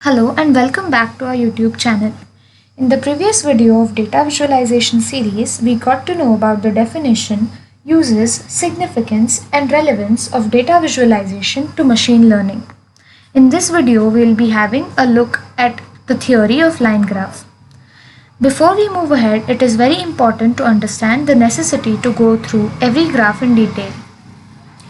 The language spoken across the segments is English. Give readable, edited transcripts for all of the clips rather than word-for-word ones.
Hello and welcome back to our YouTube channel. In the previous video of data visualization series, we got to know about the definition, uses, significance and relevance of data visualization to machine learning. In this video, we will be having a look at the theory of line graph. Before we move ahead, it is very important to understand the necessity to go through every graph in detail.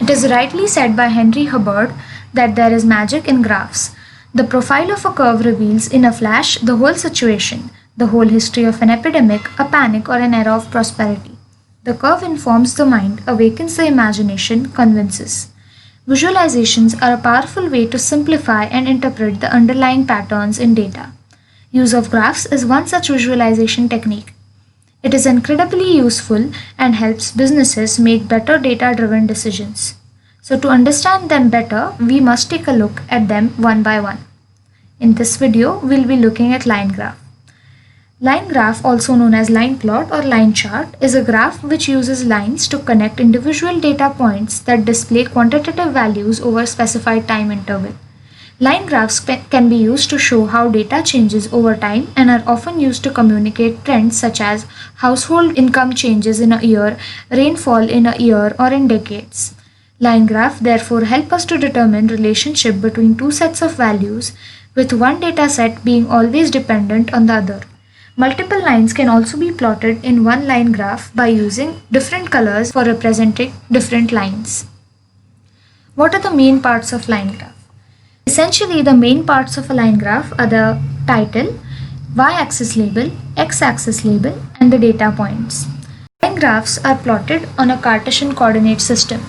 It is rightly said by Henry Hubbard that there is magic in graphs. The profile of a curve reveals in a flash the whole situation, the whole history of an epidemic, a panic, or an era of prosperity. The curve informs the mind, awakens the imagination, convinces. Visualizations are a powerful way to simplify and interpret the underlying patterns in data. Use of graphs is one such visualization technique. It is incredibly useful and helps businesses make better data-driven decisions. So to understand them better, we must take a look at them one by one. In this video, we'll be looking at line graph. Line graph, also known as line plot or line chart, is a graph which uses lines to connect individual data points that display quantitative values over a specified time interval. Line graphs can be used to show how data changes over time and are often used to communicate trends such as household income changes in a year, rainfall in a year, or in decades. Line graph therefore help us to determine relationship between two sets of values, with one data set being always dependent on the other. Multiple lines can also be plotted in one line graph by using different colors for representing different lines. What are the main parts of line graph? Essentially, the main parts of a line graph are the title, y-axis label, x-axis label, and the data points. Line graphs are plotted on a Cartesian coordinate system.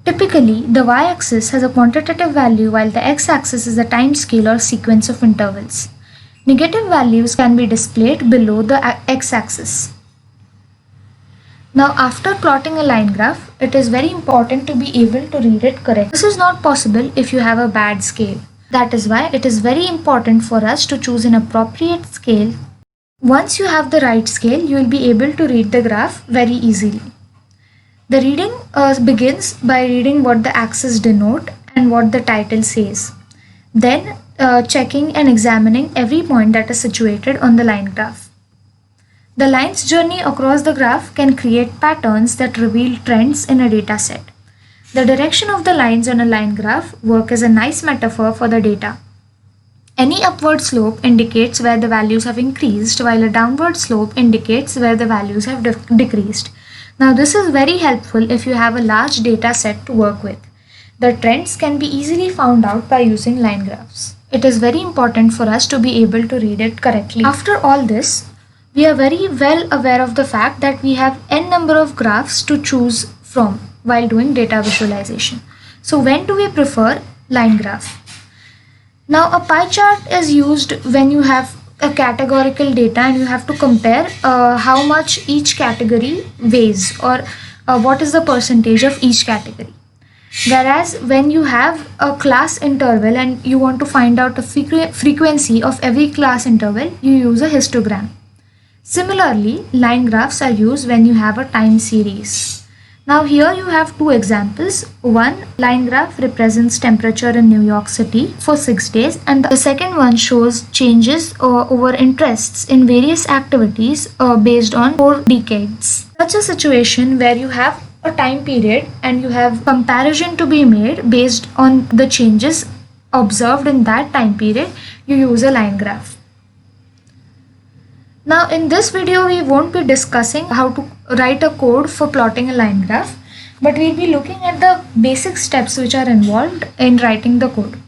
Typically, the y-axis has a quantitative value while the x-axis is a time scale or sequence of intervals. Negative values can be displayed below the x-axis. Now, after plotting a line graph, it is very important to be able to read it correctly. This is not possible if you have a bad scale. That is why it is very important for us to choose an appropriate scale. Once you have the right scale, you will be able to read the graph very easily. The reading begins by reading what the axes denote and what the title says. Then checking and examining every point that is situated on the line graph. The line's journey across the graph can create patterns that reveal trends in a data set. The direction of the lines on a line graph work as a nice metaphor for the data. Any upward slope indicates where the values have increased, while a downward slope indicates where the values have decreased. Now this is very helpful if you have a large data set to work with. The trends can be easily found out by using line graphs. It is very important for us to be able to read it correctly. After all this, we are very well aware of the fact that we have n number of graphs to choose from while doing data visualization. So when do we prefer line graph? Now a pie chart is used when you have a categorical data and you have to compare how much each category weighs or what is the percentage of each category. Whereas when you have a class interval and you want to find out the frequency of every class interval, you use a histogram. Similarly, line graphs are used when you have a time series. Now here you have two examples. One line graph represents temperature in New York City for 6 days, and the second one shows changes over interests in various activities based on 4 decades. Such a situation where you have a time period and you have comparison to be made based on the changes observed in that time period, you use a line graph. Now in this video, we won't be discussing how to write a code for plotting a line graph, but we'll be looking at the basic steps which are involved in writing the code.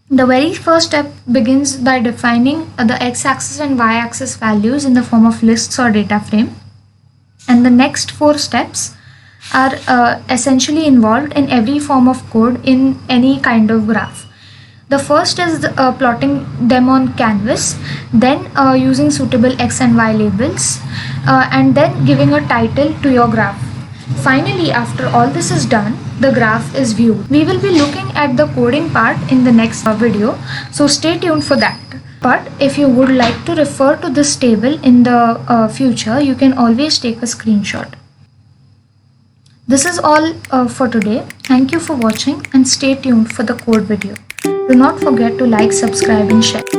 The very first step begins by defining the x-axis and y-axis values in the form of lists or data frame. And the next 4 steps are essentially involved in every form of code in any kind of graph. The first is plotting them on canvas, then using suitable X and Y labels, and then giving a title to your graph. Finally, after all this is done, the graph is viewed. We will be looking at the coding part in the next video, so stay tuned for that. But if you would like to refer to this table in the future, you can always take a screenshot. This is all for today. Thank you for watching and stay tuned for the code video. Do not forget to like, subscribe and share.